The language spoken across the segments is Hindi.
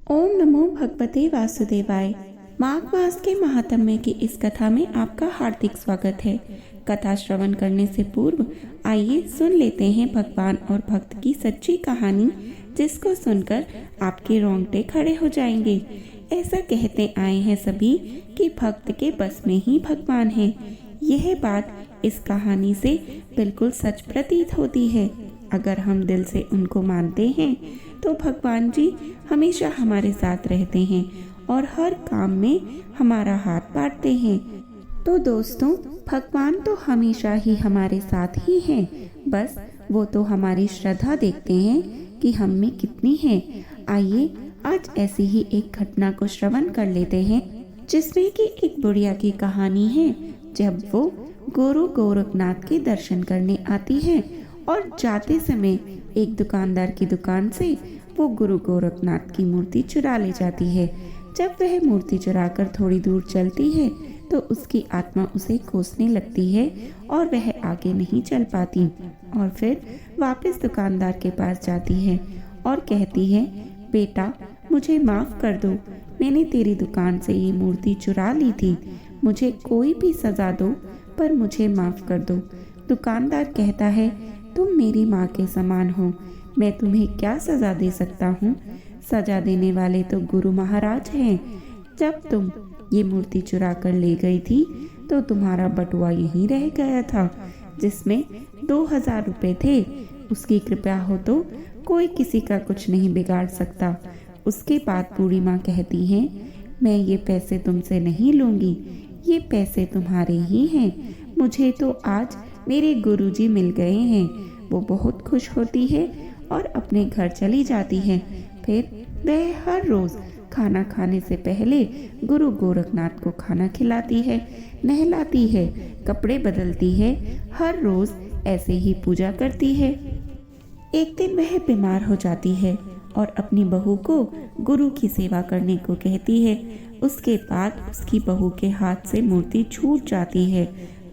ओम नमो भगवते वासुदेवाय। माघ मास के महात्म्य की इस कथा में आपका हार्दिक स्वागत है। कथा श्रवण करने से पूर्व आइए सुन लेते हैं भगवान और भक्त की सच्ची कहानी, जिसको सुनकर आपके रोंगटे खड़े हो जाएंगे। ऐसा कहते आए हैं सभी कि भक्त के बस में ही भगवान है। यह बात इस कहानी से बिल्कुल सच प्रतीत होती है। अगर हम दिल से उनको मानते हैं तो भगवान जी हमेशा हमारे साथ रहते हैं और हर काम में हमारा हाथ बांटते हैं। तो दोस्तों, भगवान तो हमेशा ही हमारे साथ ही हैं, बस वो तो हमारी श्रद्धा देखते हैं कि हम में कितनी है। आइए आज ऐसी ही एक घटना को श्रवण कर लेते हैं, जिसमें कि एक बुढ़िया की कहानी है। जब वो गुरु गोरखनाथ के दर्शन करने आती है और जाते समय एक दुकानदार की दुकान से वो गुरु गोरखनाथ की मूर्ति चुरा ले जाती है। जब वह मूर्ति चुराकर थोड़ी दूर चलती है तो उसकी आत्मा उसे कोसने लगती है और वह आगे नहीं चल पाती और फिर वापस दुकानदार के पास जाती है और कहती है, बेटा मुझे माफ कर दो, मैंने तेरी दुकान से ये मूर्ति चुरा ली थी, मुझे कोई भी सजा दो पर मुझे माफ कर दो। दुकानदार कहता है, तुम मेरी माँ के समान हो, मैं तुम्हें क्या सजा दे सकता हूँ। सजा देने वाले तो गुरु महाराज हैं। जब तुम ये मूर्ति चुरा कर ले गई थी तो तुम्हारा बटुआ यहीं रह गया था, जिसमें 2000 रुपए थे। उसकी कृपा हो तो कोई किसी का कुछ नहीं बिगाड़ सकता। उसके बाद बूढ़ी माँ कहती है, मैं ये पैसे तुमसे नहीं लूंगी, ये पैसे तुम्हारे ही हैं। मुझे तो आज मेरे गुरुजी मिल गए हैं। वो बहुत खुश होती है और अपने घर चली जाती है। फिर वह हर रोज खाना खाने से पहले गुरु गोरखनाथ को खाना खिलाती है, नहलाती है, कपड़े बदलती है, हर रोज ऐसे ही पूजा करती है। एक दिन वह बीमार हो जाती है और अपनी बहू को गुरु की सेवा करने को कहती है। उसके बाद उसकी बहू के हाथ से मूर्ति छूट जाती है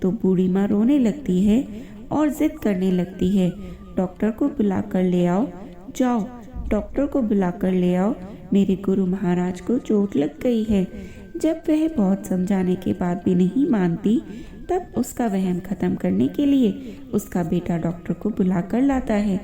तो बूढ़ी माँ रोने लगती है और जिद करने लगती है, डॉक्टर को बुला कर ले आओ, जाओ डॉक्टर को बुला कर ले आओ, मेरे गुरु महाराज को चोट लग गई है। जब वह बहुत समझाने के बाद भी नहीं मानती, तब उसका वहम खत्म करने के लिए उसका बेटा डॉक्टर को बुला कर लाता है।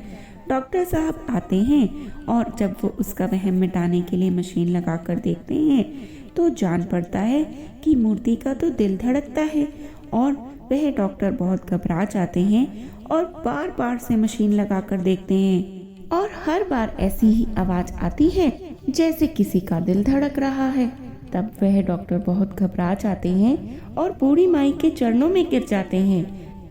डॉक्टर साहब आते हैं और जब वो उसका वहम मिटाने के लिए मशीन लगा कर देखते हैं तो जान पड़ता है कि मूर्ति का तो दिल धड़कता है और वह डॉक्टर बहुत घबरा जाते हैं और बार बार से मशीन लगा कर देखते हैं और हर बार ऐसी ही आवाज आती है जैसे किसी का दिल धड़क रहा है। तब वह डॉक्टर बहुत घबरा जाते हैं और बूढ़ी माई के चरणों में गिर जाते हैं।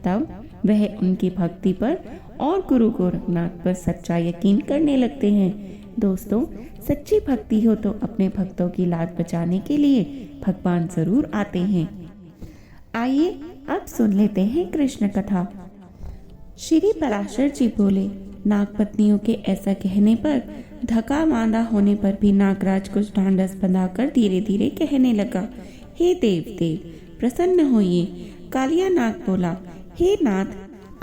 तब वह उनकी भक्ति पर और गुरु गोरखनाथ पर सच्चा यकीन करने लगते हैं। दोस्तों, सच्ची भक्ति हो तो अपने भक्तों की लाज बचाने के लिए भगवान जरूर आते हैं। आइए अब सुन लेते हैं कृष्ण कथा। श्री पराशर जी बोले, नागपत्नियों के ऐसा कहने पर धक्का मांदा होने पर भी नागराज कुछ ढांढस बंधाकर धीरे धीरे कहने लगा, हे देव देव प्रसन्न होइए। कालिया नाग बोला, हे नाथ,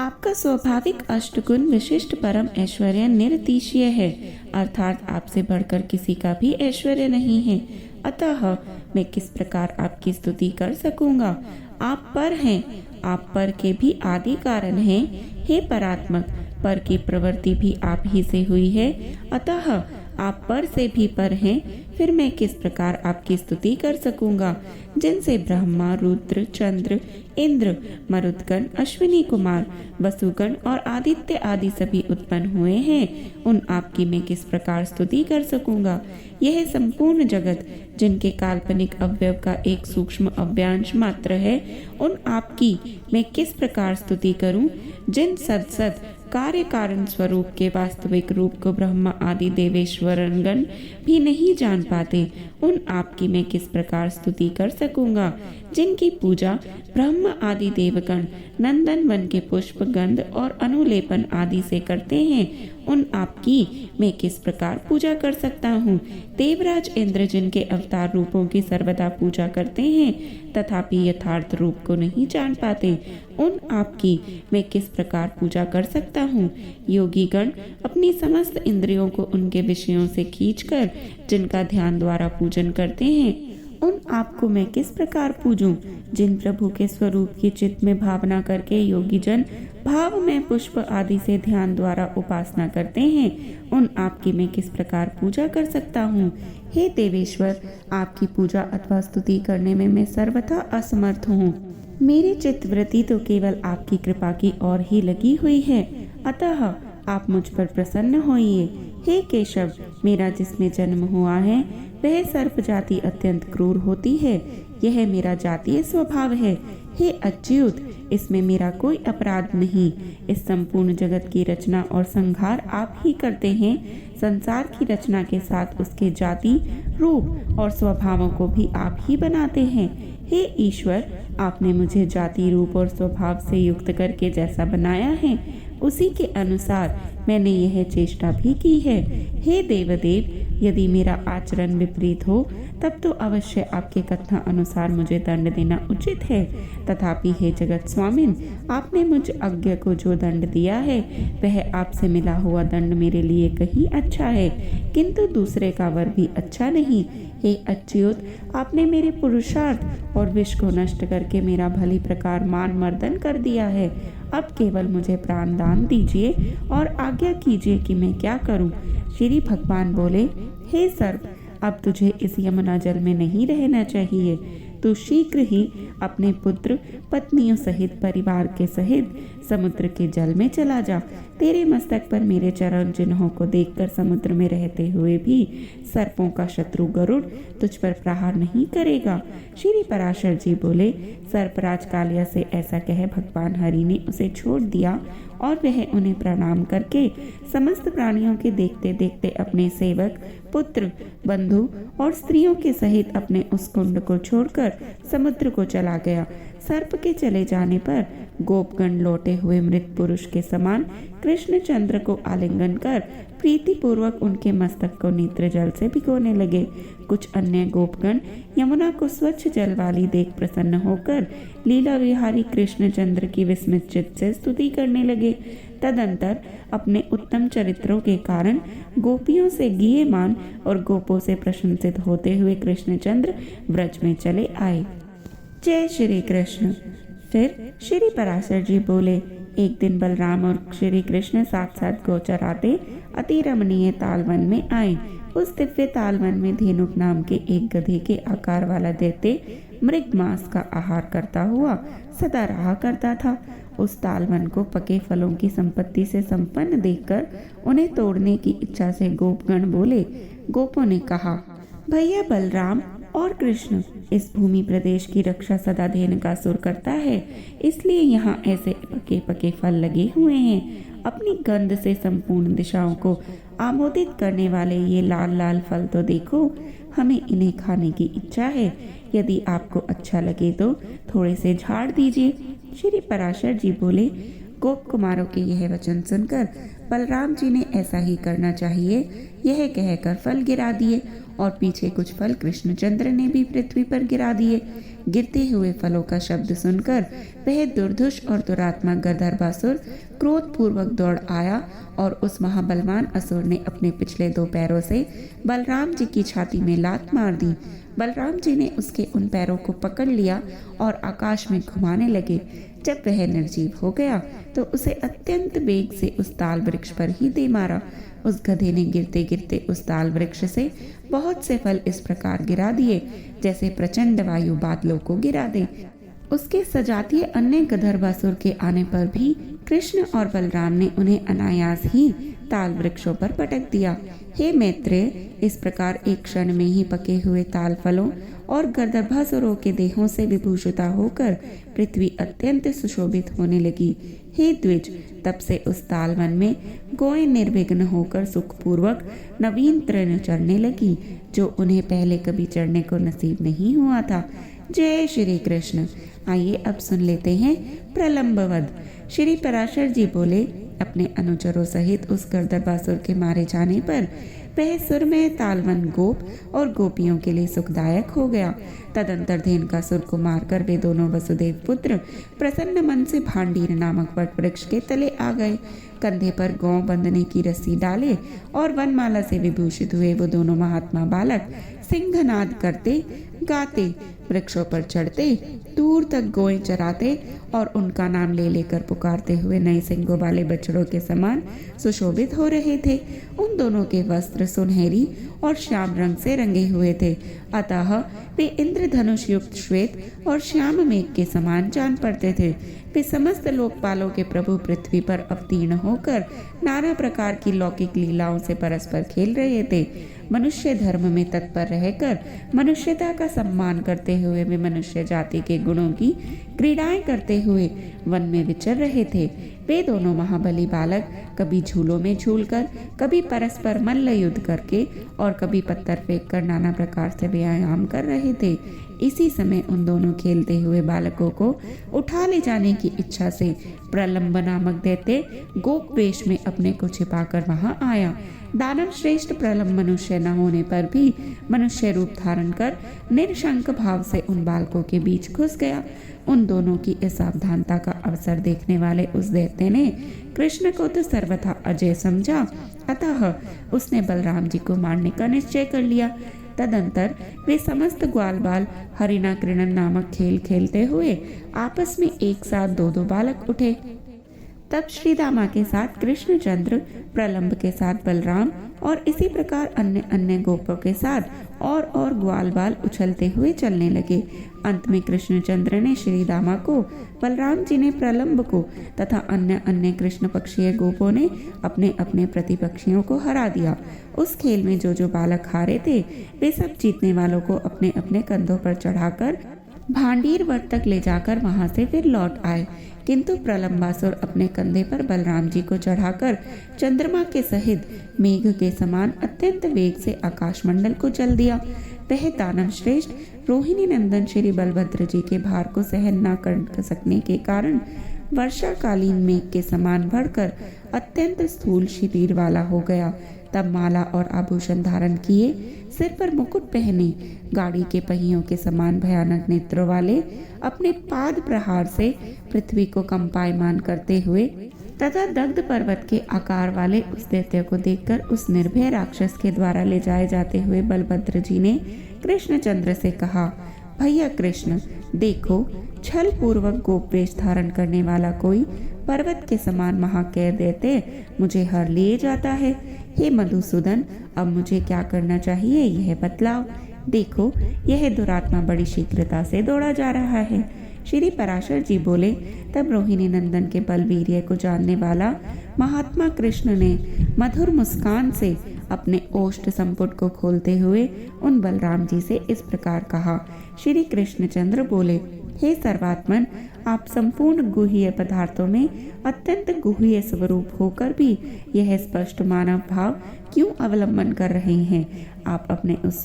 आपका स्वाभाविक अष्टगुण विशिष्ट परम ऐश्वर्य निरतिशय है, अर्थात आपसे बढ़कर किसी का भी ऐश्वर्य नहीं है। अतः मैं किस प्रकार आपकी स्तुति कर सकूंगा। आप पर हैं, आप पर के भी आदि कारण हैं। हे परात्मक, पर की प्रवृत्ति भी आप ही से हुई है, अतः आप पर से भी पर हैं। फिर मैं किस प्रकार आपकी स्तुति कर सकूंगा, जिनसे ब्रह्मा, रुद्र, चंद्र, इंद्र, मरुदगण, अश्विनी कुमार, वसुगण और आदित्य आदि सभी उत्पन्न हुए हैं, उन आपकी मैं किस प्रकार स्तुति कर सकूंगा। यह संपूर्ण जगत जिनके काल्पनिक अवयव का एक सूक्ष्म अव्यांश मात्र है, उन आपकी मैं किस प्रकार स्तुति करूं, जिन सद कार्य कारण स्वरूप के वास्तविक रूप को ब्रह्मा आदि देवेश्वरगण भी नहीं जान पाते, उन आपकी मैं किस प्रकार स्तुति कर सकूंगा। जिनकी पूजा ब्रह्म आदि देवगण नंदन वन के पुष्प, गंध और अनुलेपन आदि से करते हैं, उन आपकी मैं किस प्रकार पूजा कर सकता हूँ। देवराज इंद्र जिनके अवतार रूपों की सर्वदा पूजा करते हैं तथापि यथार्थ रूप को नहीं जान पाते, उन आपकी मैं किस प्रकार पूजा कर सकता हूँ। योगी गण अपनी समस्त इंद्रियों को उनके विषयों से खींचकर जिनका ध्यान द्वारा पूजन करते हैं, उन आपको मैं किस प्रकार पूजूं। जिन प्रभु के स्वरूप की चित्त में भावना करके योगी जन भाव में पुष्प आदि से ध्यान द्वारा उपासना करते हैं, उन आपकी मैं किस प्रकार पूजा कर सकता हूँ। हे देवेश्वर, आपकी पूजा अथवा स्तुति करने में मैं सर्वथा असमर्थ हूँ। मेरी चित्तवृत्ति तो केवल आपकी कृपा की ओर ही लगी हुई है, अतः आप मुझ पर प्रसन्न होइए। हे केशव, मेरा जिसमें जन्म हुआ है वह सर्प जाति अत्यंत क्रूर होती है, यह मेरा जातीय स्वभाव है। हे अच्युत, इसमें मेरा कोई अपराध नहीं। इस संपूर्ण जगत की रचना और संहार आप ही करते हैं। संसार की रचना के साथ उसके जाति, रूप और स्वभावों को भी आप ही बनाते हैं। हे ईश्वर, आपने मुझे जाति, रूप और स्वभाव से युक्त करके जैसा बनाया है उसी के अनुसार मैंने यह चेष्टा भी की है। हे देवदेव, यदि मेरा आचरण विपरीत हो तब तो अवश्य आपके कथन अनुसार मुझे दंड देना उचित है। तथापि हे जगत स्वामिन, आपने मुझ अज्ञ को जो दंड दिया है वह आपसे मिला हुआ दंड मेरे लिए कहीं अच्छा है, किंतु दूसरे का वर भी अच्छा नहीं। हे अच्युत, आपने मेरे पुरुषार्थ और विष को नष्ट करके मेरा भली प्रकार मान मर्दन कर दिया है। अब केवल मुझे प्राण दान दीजिए और आज्ञा कीजिए कि मैं क्या करूं। श्री भगवान बोले, हे सर्प, अब तुझे इस यमुना जल में नहीं रहना चाहिए। तू शीघ्र ही अपने पुत्र पत्नियों सहित परिवार के सहित समुद्र के जल में चला जा। तेरे मस्तक पर मेरे चरण चिन्हों को देखकर समुद्र में रहते हुए भी सर्पों का शत्रु गरुड़ तुझ पर प्रहार नहीं करेगा। श्री पराशर जी बोले, सर्पराज कालिया से ऐसा कह भगवान हरि ने उसे छोड़ दिया और वह उन्हें प्रणाम करके समस्त प्राणियों के देखते देखते अपने सेवक, पुत्र, बंधु और स्त्रियों के सहित अपने उस कुंड को छोड़कर समुद्र को चला गया। सर्प के चले जाने पर गोपगण लौटे हुए मृत पुरुष के समान कृष्णचंद्र को आलिंगन कर प्रीति पूर्वक उनके मस्तक को नेत्र जल से भिगोने लगे। कुछ अन्य गोपगण यमुना को स्वच्छ जल वाली देख प्रसन्न होकर लीला विहारी कृष्णचंद्र की विस्मित चित्त से स्तुति करने लगे। तदंतर अपने उत्तम चरित्रों के कारण गोपियों से गीयमान और गोपों से प्रशंसित होते हुए कृष्णचंद्र ब्रज में चले आए। जय श्री कृष्ण। फिर श्री पराशर जी बोले, एक दिन बलराम और श्री कृष्ण साथ साथ गौ चराते अति रमणीय तालवन में आए। उस दिव्य तालवन में धेनुक नाम के एक गधे के आकार वाला दैत्य मृग मांस का आहार करता हुआ सदा रहा करता था। उस तालवन को पके फलों की संपत्ति से संपन्न देखकर उन्हें तोड़ने की इच्छा से गोपगण बोले। गोपों ने कहा, भैया बलराम और कृष्ण, इस भूमि प्रदेश की रक्षा सदा धेनुकासुर करता है, इसलिए यहाँ ऐसे पके पके फल लगे हुए हैं। अपनी गंध से संपूर्ण दिशाओं को आमोदित करने वाले ये लाल लाल फल तो देखो, हमें इन्हें खाने की इच्छा है। यदि आपको अच्छा लगे तो थोड़े से झाड़ दीजिए। श्री पराशर जी बोले, गोप कुमारों के यह वचन सुनकर बलराम जी ने ऐसा ही करना चाहिए यह कहकर फल गिरा दिए और पीछे कुछ फल कृष्णचंद्र ने भी पृथ्वी पर गिरा दिए। गिरते हुए फलों का शब्द सुनकर वह दुर्धुष और दुरात्मा गंधर्वासुर क्रोध पूर्वक दौड़ आया और उस महाबलवान असुर ने अपने पिछले दो पैरों से बलराम जी की छाती में लात मार दी। बलराम जी ने उसके उन पैरों को पकड़ लिया और आकाश में घुमाने लगे। जब वह निर्जीव हो गया तो उसे अत्यंत वेग से उस ताल वृक्ष पर ही दे मारा। उस गधे ने गिरते गिरते उस ताल वृक्ष से बहुत से फल इस प्रकार गिरा दिए जैसे प्रचंड वायु बादलों को गिरा दे। उसके सजातीय अन्य गंधर्वासुर के आने पर भी कृष्ण और बलराम ने उन्हें अनायास ही ताल वृक्षों पर पटक दिया। हे मैत्रेय, इस प्रकार एक क्षण में ही पके हुए ताल फलों और गंधर्वासुरों के देहों से विभूषिता होकर पृथ्वी अत्यंत सुशोभित होने लगी। हे द्विज, तब से उस तालवन में गौएं निर्विघ्न होकर सुखपूर्वक नवीन तृण चढ़ने लगी, जो उन्हें पहले कभी चढ़ने को नसीब नहीं हुआ था। जय श्री कृष्ण। आइए अब सुन लेते हैं प्रलंबवध। श्री पराशर जी बोले, अपने अनुचरों सहित उस गर्दबासुर के मारे जाने पर वह सुरमय तालवन गोप और गोपियों के लिए सुखदायक हो गया। तदंतर धेनुकासुर को मारकर वे दोनों वसुदेव पुत्र प्रसन्न मन से भांडीर नामक वट वृक्ष के तले आ गए। कंधे पर गौ बंधने की रस्सी डाले और वनमाला से विभूषित हुए वो दोनों महात्मा बालक सिंहनाद करते गाते वृक्षों पर चढ़ते, दूर तक गोएं चराते और उनका नाम ले लेकर पुकारते हुए नए सिंगों वाले बछड़ों के समान सुशोभित हो रहे थे। उन दोनों के वस्त्र सुनहरी और श्याम रंग से रंगे हुए थे, अतः वे इंद्रधनुष युक्त श्वेत और श्याम मेघ के समान जान पड़ते थे। वे समस्त लोकपालों के प्रभु पृथ्वी पर अवतीर्ण होकर नाना प्रकार की लौकिक लीलाओं से परस्पर खेल रहे थे। मनुष्य धर्म में तत्पर रहकर मनुष्यता का सम्मान करते हुए वे मनुष्य जाति के गुणों की क्रीड़ाएं करते हुए वन में विचर रहे थे। वे दोनों महाबली बालक कभी झूलों में झूलकर, कभी परस्पर मल्ल युद्ध करके और कभी पत्थर फेंक कर नाना प्रकार से व्यायाम कर रहे थे। इसी समय उन दोनों खेलते हुए बालकों को उठा ले जाने की इच्छा से प्रलंब नामक दैत्य गोप वेश में अपने को छिपाकर वहां आया। दानव श्रेष्ठ प्रलंब मनुष्य न होने पर भी मनुष्य रूप धारण कर निरशंक भाव से उन बालकों के बीच घुस गया। उन दोनों की असावधानता का अवसर देखने वाले उस दैत्य ने कृष्ण को तो सर्वथा अजय समझा, अतः उसने बलराम जी को मारने का निश्चय कर लिया। तदंतर वे समस्त ग्वाल बाल हरिणा क्रीड़न नामक खेल खेलते हुए आपस में एक साथ दो दो बालक उठे। तब श्री दामा के साथ कृष्णचंद्र, प्रलंब के साथ बलराम और इसी प्रकार अन्य अन्य गोपों के साथ और ग्वाल बाल उछलते हुए चलने लगे। अंत में कृष्णचंद्र ने श्री दामा को, बलराम जी ने प्रलंब को तथा अन्य अन्य कृष्ण पक्षीय गोपों ने अपने अपने प्रतिपक्षियों को हरा दिया। उस खेल में जो जो बालक हारे थे वे सब जीतने वालों को अपने अपने कंधों पर चढ़ाकर भांडीर वट तक ले जाकर वहां से फिर लौट आए। किंतु प्रलंबासुर अपने कंधे पर बलराम जी को चढ़ाकर चंद्रमा के सहित मेघ के समान अत्यंत वेग से आकाशमंडल को चल दिया। वह दानव श्रेष्ठ रोहिणी नंदन श्री बलभद्र जी के भार को सहन न कर सकने के कारण वर्षाकालीन मेघ के समान बढ़कर अत्यंत स्थूल शरीर वाला हो गया। तब माला और आभूषण धारण किए, सिर पर मुकुट पहने, गाड़ी के पहियों के समान भयानक नेत्रों वाले, अपने पाद प्रहार से पृथ्वी को कंपायमान करते हुए तथा दग्ध पर्वत के आकार वाले उस दैत्य को देखकर उस निर्भय राक्षस के द्वारा ले जाए जाते हुए बलभद्र जी ने कृष्णचंद्र से कहा, भैया कृष्ण, देखो छल पूर्वक गोप वेश धारण करने वाला कोई पर्वत के समान महाकय दैत्य मुझे हर लिए जाता है। हे मधुसूदन, अब मुझे क्या करना चाहिए यह बतलाओ। देखो यह दुरात्मा बड़ी शीघ्रता से दौड़ा जा रहा है। श्री पराशर जी बोले, तब रोहिणी नंदन के बलवीर्य को जानने वाला महात्मा कृष्ण ने मधुर मुस्कान से अपने ओष्ठ संपुट को खोलते हुए उन बलराम जी से इस प्रकार कहा। श्री कृष्णचंद्र बोले, हे सर्वात्मन, आप संपूर्ण गुह्य पदार्थों में अत्यंत गुह्य स्वरूप होकर भी यह स्पष्ट मानव भाव क्यों अवलंबन कर रहे हैं? आप अपने उस